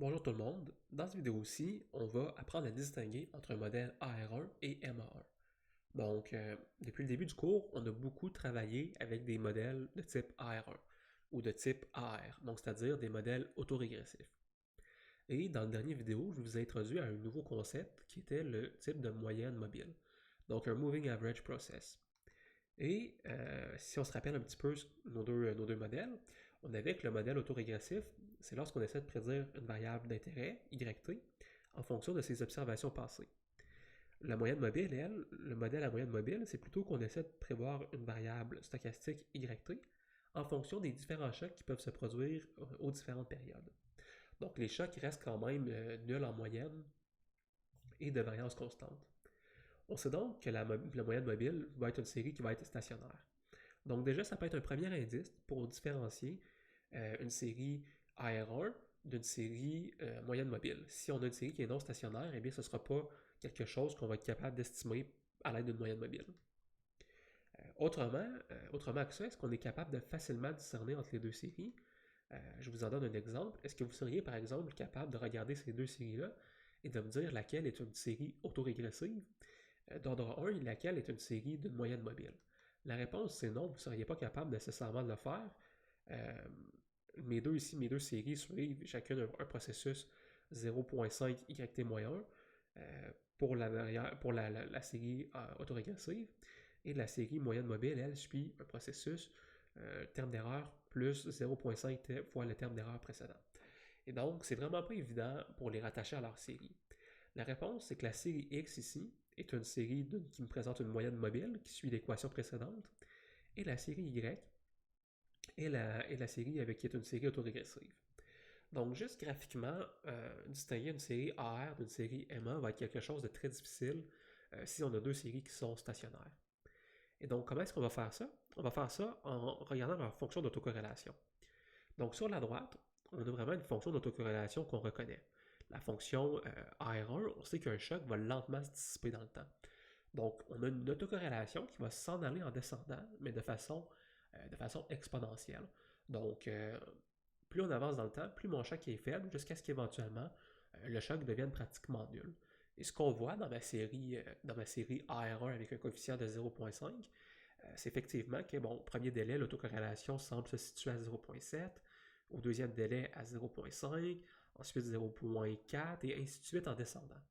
Bonjour tout le monde, dans cette vidéo-ci, on va apprendre à distinguer entre un modèle AR1 et MA1. Donc, depuis le début du cours, on a beaucoup travaillé avec des modèles de type AR1 ou de type AR, donc c'est-à-dire des modèles autorégressifs. Et dans la dernière vidéo, je vous ai introduit à un nouveau concept qui était le type de moyenne mobile, donc un Moving Average Process. Et si on se rappelle un petit peu nos deux modèles, on avait que le modèle autorégressif, c'est lorsqu'on essaie de prédire une variable d'intérêt, YT, en fonction de ses observations passées. La moyenne mobile, elle, le modèle à moyenne mobile, c'est plutôt qu'on essaie de prévoir une variable stochastique YT en fonction des différents chocs qui peuvent se produire aux différentes périodes. Donc les chocs restent quand même nuls en moyenne et de variance constante. On sait donc que la moyenne mobile va être une série qui va être stationnaire. Donc déjà, ça peut être un premier indice pour différencier une série AR1 d'une série moyenne mobile. Si on a une série qui est non stationnaire, eh bien ce ne sera pas quelque chose qu'on va être capable d'estimer à l'aide d'une moyenne mobile. Autrement que ça, est-ce qu'on est capable de facilement discerner entre les deux séries? Je vous en donne un exemple. Est-ce que vous seriez par exemple capable de regarder ces deux séries-là et de me dire laquelle est une série autorégressive d'ordre 1 et laquelle est une série d'une moyenne mobile? La réponse, c'est non, vous ne seriez pas capable nécessairement de le faire. Euh, mes deux séries suivent chacune un processus 0.5 YT-1 pour la série autorégressive. Et la série moyenne mobile, elle, suit un processus terme d'erreur plus 0.5 fois le terme d'erreur précédent. Et donc, c'est vraiment pas évident pour les rattacher à leur série. La réponse, c'est que la série X ici est une série qui me présente une moyenne mobile qui suit l'équation précédente, et la série Y est la série qui est une série autorégressive. Donc, juste graphiquement, distinguer une série AR d'une série MA va être quelque chose de très difficile si on a deux séries qui sont stationnaires. Et donc, comment est-ce qu'on va faire ça? On va faire ça en regardant leur fonction d'autocorrélation. Donc, sur la droite, on a vraiment une fonction d'autocorrélation qu'on reconnaît. La fonction AR1, on sait qu'un choc va lentement se dissiper dans le temps. Donc, on a une autocorrélation qui va s'en aller en descendant, mais de façon exponentielle. Donc, plus on avance dans le temps, plus mon choc est faible, jusqu'à ce qu'éventuellement, le choc devienne pratiquement nul. Et ce qu'on voit dans ma série AR1 avec un coefficient de 0.5, c'est effectivement que, bon, au premier délai, l'autocorrélation semble se situer à 0.7, au deuxième délai à 0.5, ensuite 0.4, et ainsi de suite en descendant.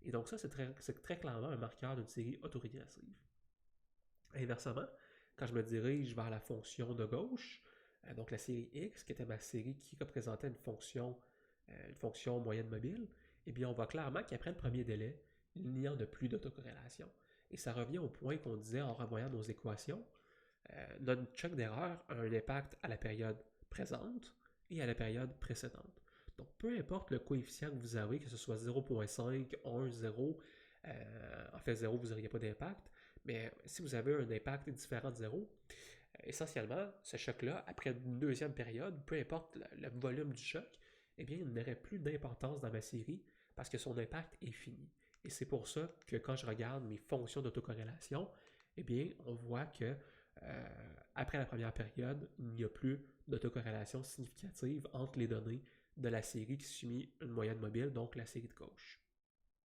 Et donc ça, c'est très clairement un marqueur d'une série autorégressive. Inversement, quand je me dirige vers la fonction de gauche, donc la série X, qui était ma série qui représentait une fonction moyenne mobile, eh bien on voit clairement qu'après le premier délai, il n'y en a plus d'autocorrélation. Et ça revient au point qu'on disait en revoyant nos équations. Notre choc d'erreur a un impact à la période présente et à la période précédente. Donc, peu importe le coefficient que vous avez, que ce soit 0.5, 1, 0, en fait 0, vous n'auriez pas d'impact, mais si vous avez un impact différent de 0, essentiellement, ce choc-là, après une deuxième période, peu importe le volume du choc, eh bien, il n'aurait plus d'importance dans ma série parce que son impact est fini. Et c'est pour ça que quand je regarde mes fonctions d'autocorrélation, eh bien, on voit que après la première période, il n'y a plus d'autocorrélation significative entre les données de la série qui suit une moyenne mobile, donc la série de gauche.